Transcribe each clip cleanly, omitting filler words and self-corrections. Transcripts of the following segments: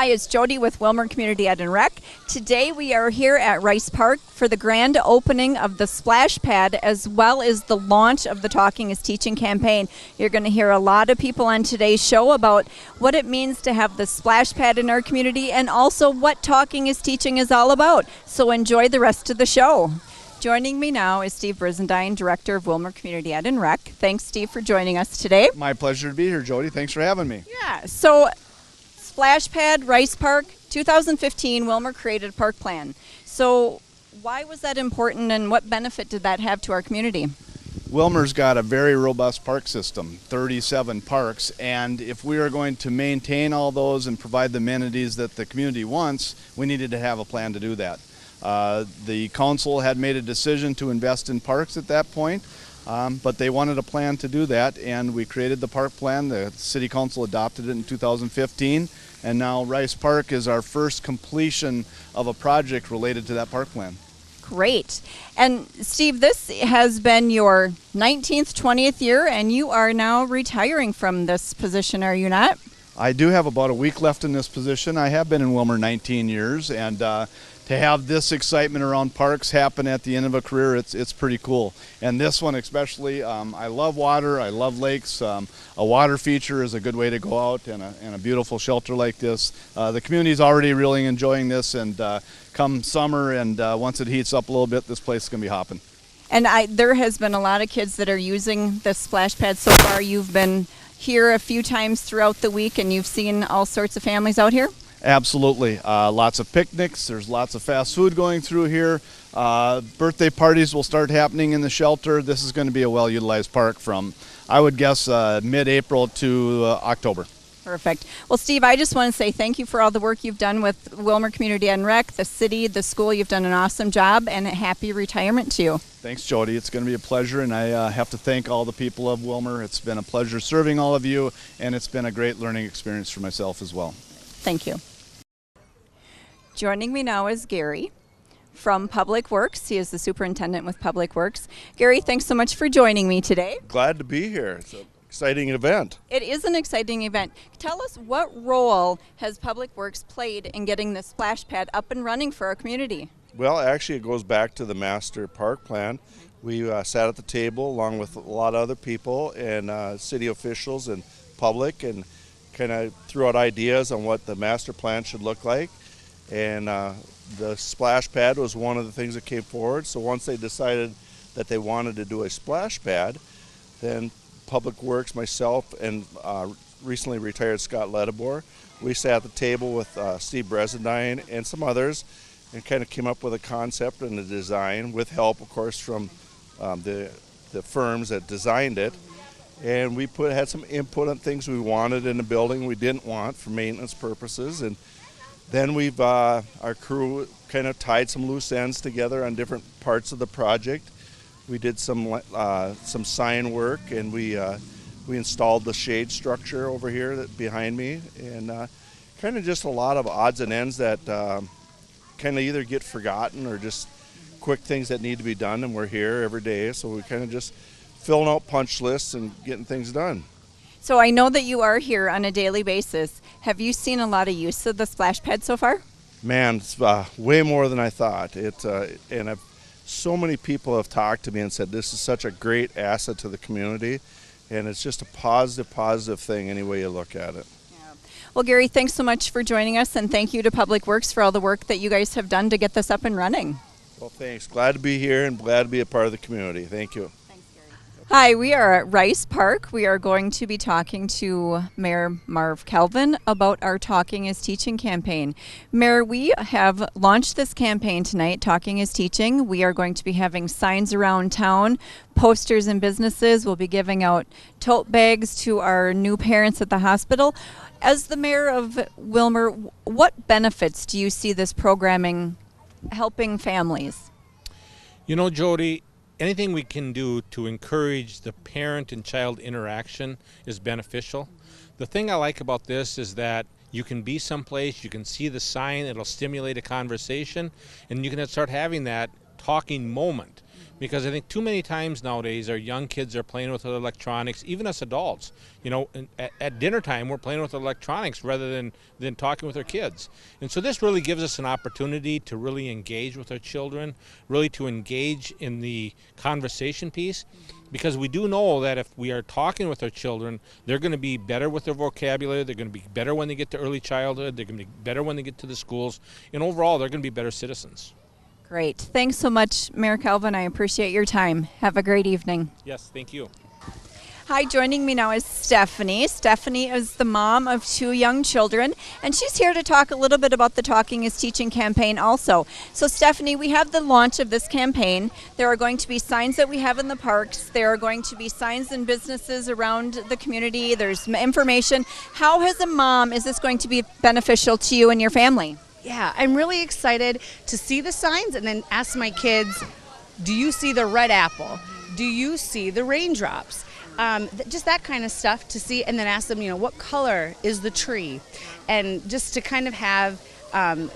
Hi, it's Jody with Willmar Community Ed and Rec. Today we are here at Rice Park for the grand opening of the splash pad as well as the launch of the Talking is Teaching campaign. You're going to hear a lot of people on today's show about what it means to have the splash pad in our community and also what Talking is Teaching is all about. So enjoy the rest of the show. Joining me now is Steve Brizendine, Director of Willmar Community Ed and Rec. Thanks, Steve, for joining us today. My pleasure to be here, Jody. Thanks for having me. Yeah, so Splash Pad, Rice Park, 2015, Willmar created a park plan. So why was that important and what benefit did that have to our community? Willmar's got a very robust park system, 37 parks, and if we are going to maintain all those and provide the amenities that the community wants, we needed to have a plan to do that. The council had made a decision to invest in parks at that point, but they wanted a plan to do that, and we created the park plan. The city council adopted it in 2015, and now Rice Park is our first completion of a project related to that park plan. Great. And Steve, this has been your 19th, 20th year, and you are now retiring from this position, are you not? I do have about a week left in this position. I have been in Willmar 19 years, and to have this excitement around parks happen at the end of a career, it's pretty cool. And this one especially, I love water, I love lakes. A water feature is a good way to go out, and a beautiful shelter like this. The community's already really enjoying this, and come summer and once it heats up a little bit, this place is going to be hopping. And there has been a lot of kids that are using this splash pad so far. You've been here a few times throughout the week, and you've seen all sorts of families out here? Absolutely. Lots of picnics. There's lots of fast food going through here. Birthday parties will start happening in the shelter. This is going to be a well-utilized park from, I would guess, mid-April to October. Perfect. Well, Steve, I just want to say thank you for all the work you've done with Willmar Community Ed and Rec, the city, the school. You've done an awesome job, and a happy retirement to you. Thanks, Jody. It's going to be a pleasure, and I have to thank all the people of Willmar. It's been a pleasure serving all of you, and it's been a great learning experience for myself as well. Thank you. Joining me now is Gary from Public Works. He is the superintendent with Public Works. Gary, thanks so much for joining me today. Glad to be here. It's an exciting event. It is an exciting event. Tell us, what role has Public Works played in getting the splash pad up and running for our community? Well, actually, it goes back to the master park plan. We sat at the table along with a lot of other people and city officials and public, and kind of threw out ideas on what the master plan should look like. And the splash pad was one of the things that came forward. So once they decided that they wanted to do a splash pad, then Public Works, myself, and recently retired Scott Ledebor, we sat at the table with Steve Brizendine and some others and kind of came up with a concept and a design with help, of course, from the firms that designed it. And we had some input on things we wanted in the building we didn't want for maintenance purposes. And then our crew kind of tied some loose ends together on different parts of the project. We did some sign work, and we installed the shade structure over here behind me, and kind of just a lot of odds and ends that kind of either get forgotten or just quick things that need to be done, and we're here every day, so we kind of just filling out punch lists and getting things done. So I know that you are here on a daily basis. Have you seen a lot of use of the splash pad so far? Man, it's way more than I thought. So many people have talked to me and said this is such a great asset to the community, and it's just a positive thing any way you look at it. Yeah. Well, Gary, thanks so much for joining us, and thank you to Public Works for all the work that you guys have done to get this up and running. Well, thanks. Glad to be here and glad to be a part of the community. Thank you. Hi, we are at Rice Park. We are going to be talking to Mayor Marv Kelvin about our Talking is Teaching campaign. Mayor, we have launched this campaign tonight, Talking is Teaching. We are going to be having signs around town, posters in businesses. We'll be giving out tote bags to our new parents at the hospital. As the mayor of Willmar, what benefits do you see this programming helping families? You know, Jody, anything we can do to encourage the parent and child interaction is beneficial. The thing I like about this is that you can be someplace, you can see the sign, it'll stimulate a conversation, and you can start having that talking moment Because I think too many times nowadays our young kids are playing with electronics, even us adults. You know, at dinner time we're playing with electronics rather than talking with our kids. And so this really gives us an opportunity to really engage with our children, really to engage in the conversation piece. Because we do know that if we are talking with our children, they're going to be better with their vocabulary, they're going to be better when they get to early childhood, they're going to be better when they get to the schools, and overall they're going to be better citizens. Great. Thanks so much, Mayor Calvin. I appreciate your time. Have a great evening. Yes, thank you. Hi, joining me now is Stephanie. Stephanie is the mom of 2 young children, and she's here to talk a little bit about the Talking is Teaching campaign also. So, Stephanie, we have the launch of this campaign. There are going to be signs that we have in the parks. There are going to be signs in businesses around the community. There's information. How, as a mom, is this going to be beneficial to you and your family? Yeah, I'm really excited to see the signs and then ask my kids, do you see the red apple? Do you see the raindrops? Just that kind of stuff to see, and then ask them, what color is the tree? And just to kind of have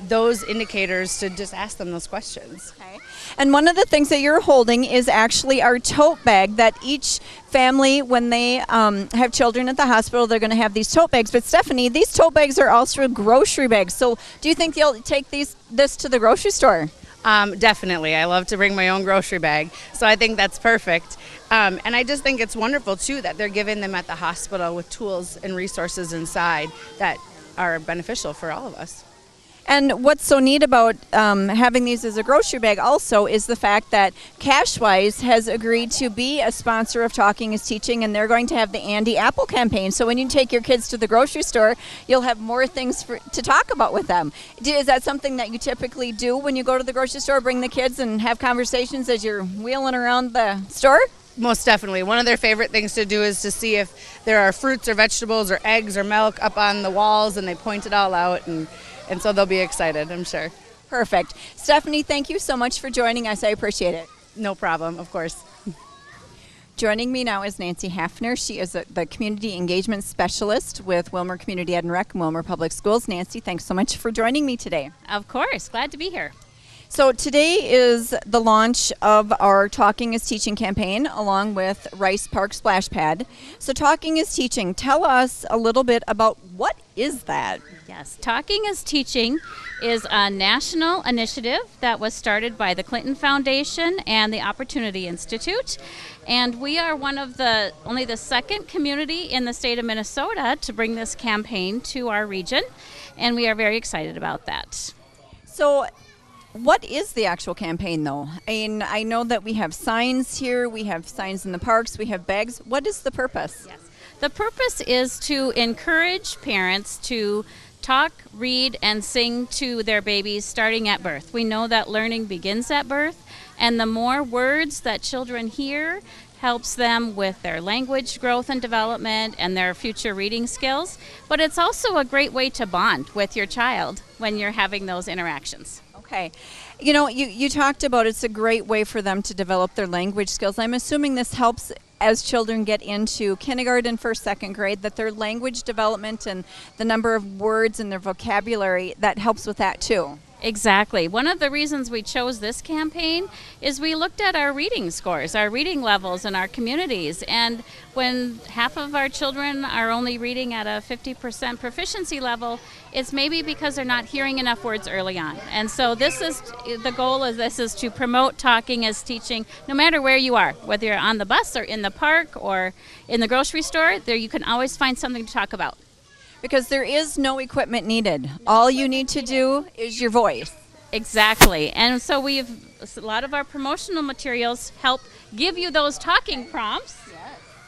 those indicators to just ask them those questions. Okay. And one of the things that you're holding is actually our tote bag that each family, when they have children at the hospital, they're going to have these tote bags. But Stephanie, these tote bags are also grocery bags. So do you think you'll take this to the grocery store? Definitely. I love to bring my own grocery bag. So I think that's perfect. And I just think it's wonderful, too, that they're giving them at the hospital with tools and resources inside that are beneficial for all of us. And what's so neat about having these as a grocery bag also is the fact that Cashwise has agreed to be a sponsor of Talking is Teaching, and they're going to have the Andy Apple campaign. So when you take your kids to the grocery store, you'll have more things to talk about with them. Is that something that you typically do when you go to the grocery store, bring the kids and have conversations as you're wheeling around the store? Most definitely. One of their favorite things to do is to see if there are fruits or vegetables or eggs or milk up on the walls, and they point it all out, and so they'll be excited, I'm sure. Perfect. Stephanie, thank you so much for joining us. I appreciate it. No problem, of course. Joining me now is Nancy Hafner. She is the Community Engagement Specialist with Willmar Community Ed and Rec and Willmar Public Schools. Nancy, thanks so much for joining me today. Of course. Glad to be here. So today is the launch of our Talking is Teaching campaign along with Rice Park Splash Pad. So Talking is Teaching, tell us a little bit about what is that? Yes, Talking is Teaching is a national initiative that was started by the Clinton Foundation and the Opportunity Institute. And we are only the second community in the state of Minnesota to bring this campaign to our region. And we are very excited about that. So what is the actual campaign, though? I know that we have signs here, we have signs in the parks, we have bags. What is the purpose? Yes. The purpose is to encourage parents to talk, read, and sing to their babies starting at birth. We know that learning begins at birth, and the more words that children hear helps them with their language growth and development and their future reading skills. But it's also a great way to bond with your child when you're having those interactions. Okay. You talked about it's a great way for them to develop their language skills. I'm assuming this helps as children get into kindergarten, first, second grade, that their language development and the number of words and their vocabulary, that helps with that too. Exactly. One of the reasons we chose this campaign is we looked at our reading scores, our reading levels in our communities, and when half of our children are only reading at a 50% proficiency level, it's maybe because they're not hearing enough words early on. And so the goal of this is to promote Talking as Teaching no matter where you are, whether you're on the bus or in the park or in the grocery store, there you can always find something to talk about. Because there is no equipment needed. All you need to do is your voice. Exactly. And so a lot of our promotional materials help give you those talking prompts,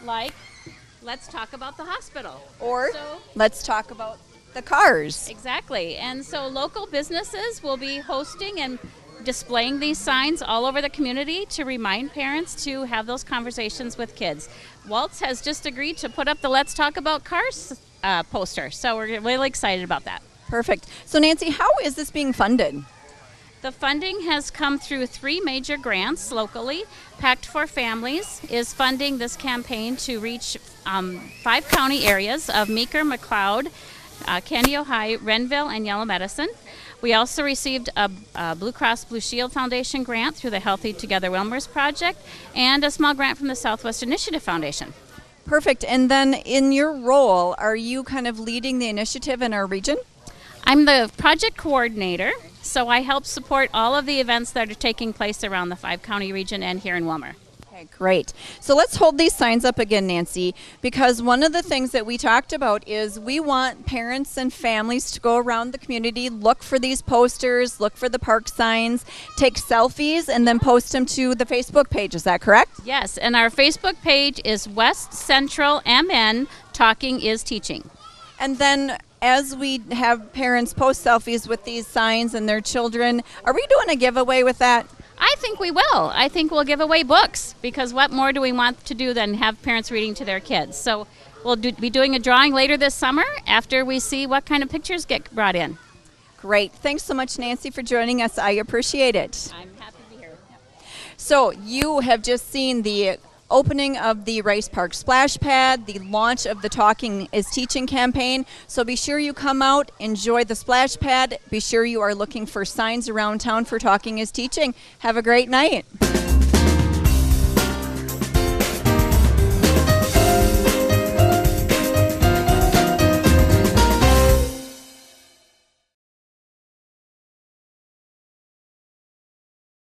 like, let's talk about the hospital. Or let's talk about the cars. Exactly. And so local businesses will be hosting and displaying these signs all over the community to remind parents to have those conversations with kids. Waltz has just agreed to put up the Let's Talk About Cars poster, so we're really excited about that. Perfect. So Nancy, how is this being funded? The funding has come through 3 major grants locally. Pact for Families is funding this campaign to reach 5 county areas of Meeker, McLeod, Candy, Ohio, Renville, and Yellow Medicine. We also received a Blue Cross Blue Shield Foundation grant through the Healthy Together Willmars project and a small grant from the Southwest Initiative Foundation. Perfect. And then in your role, are you kind of leading the initiative in our region? I'm the project coordinator, so I help support all of the events that are taking place around the 5-county region and here in Willmar. Okay, great. So let's hold these signs up again, Nancy, because one of the things that we talked about is we want parents and families to go around the community, look for these posters, look for the park signs, take selfies, and then post them to the Facebook page. Is that correct? Yes, and our Facebook page is West Central MN Talking is Teaching. And then as we have parents post selfies with these signs and their children, are we doing a giveaway with that? I think we will. I think we'll give away books, because what more do we want to do than have parents reading to their kids? So we'll be doing a drawing later this summer after we see what kind of pictures get brought in. Great. Thanks so much, Nancy, for joining us. I appreciate it. I'm happy to be here. So you have just seen the opening of the Rice Park Splash Pad, the launch of the Talking is Teaching campaign. So be sure you come out, enjoy the splash pad. Be sure you are looking for signs around town for Talking is Teaching. Have a great night.